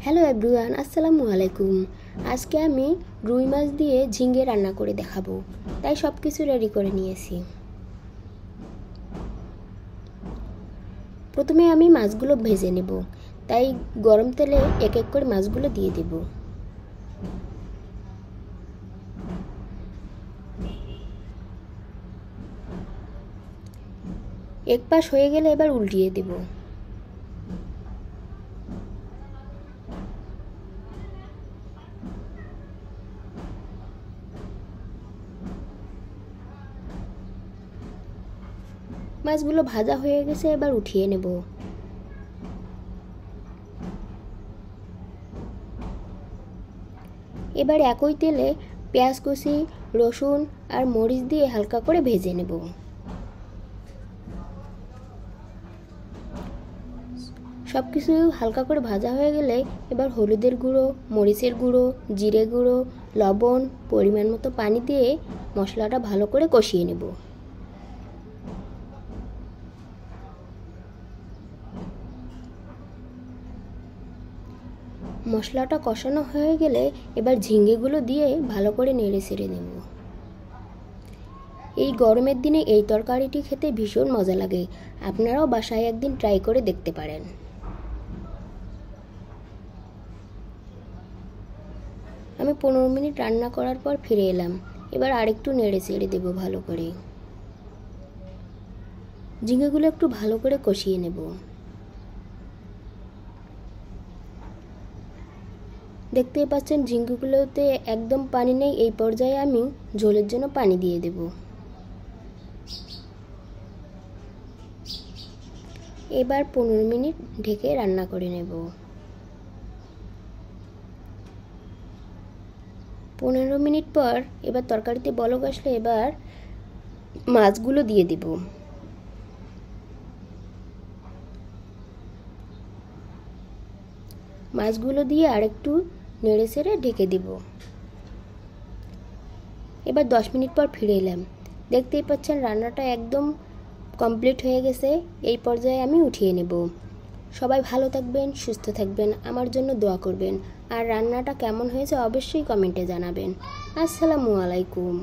Hello everyone, আসসালামু আলাইকুম। আজকে আমি রুই মাছ দিয়ে ঝিঙ্গে রান্না করে দেখাবো, তাই সব কিছু রেডি করে নিয়েছি। প্রথমে আমি মাছগুলো ভেজে নেব, তাই গরম তেলে এক এক করে মাছগুলো দিয়ে দেব। এক পাশ হয়ে গেলে এবার উল্টিয়ে দেব। মাছগুলো ভাজা হয়ে গেছে, এবার উঠিয়ে নেব। এবার একই তেলে পেঁয়াজ কুচি, রসুন আর মরিচ দিয়ে হালকা করে ভেজে নেব। সব কিছু হালকা করে ভাজা হয়ে গেলে এবার হলুদের গুঁড়ো, মরিচের গুঁড়ো, জিরে গুঁড়ো, লবণ, পরিমাণ মতো পানি দিয়ে মশলাটা ভালো করে কষিয়ে নেব। মশলাটা কষানো হয়ে গেলে এবার ঝিঙ্গেগুলো দিয়ে ভালো করে নেড়ে ছেড়ে নেব। এই গরমের দিনে এই তরকারিটি খেতে ভীষণ মজা লাগে। আপনারাও বাসায় একদিন ট্রাই করে দেখতে পারেন। আমি 15 মিনিট রান্না করার পর ফিরে এলাম। এবার আরেকটু নেড়ে চেড়ে দেব ভালো করে। ঝিঙ্গেগুলো একটু ভালো করে কষিয়ে নেব। দেখতেই পাচ্ছেন ঝিঙ্গেগুলোতে একদম পানি নেই। এই পর্যায়ে আমি ঝোলের জন্য পানি দিয়ে দেব। এবার 15 মিনিট ঢেকে রান্না করে নেব। 15 মিনিট পর এবার তরকারিতে বলক আসলে এবার মাছগুলো দিয়ে দেব। মাছগুলো দিয়ে আরেকটু নেড়ে চেড়ে ঢেকে দেব। এবার 10 মিনিট পর ফিরে এলাম। দেখতেই পাচ্ছেন রান্নাটা একদম কমপ্লিট হয়ে গেছে। এই পর্যায়ে আমি উঠিয়ে নেব। সবাই ভালো থাকবেন, সুস্থ থাকবেন, আমার জন্য দোয়া করবেন। আর রান্নাটা কেমন হয়েছে অবশ্যই কমেন্টে জানাবেন। আসসালামু আলাইকুম।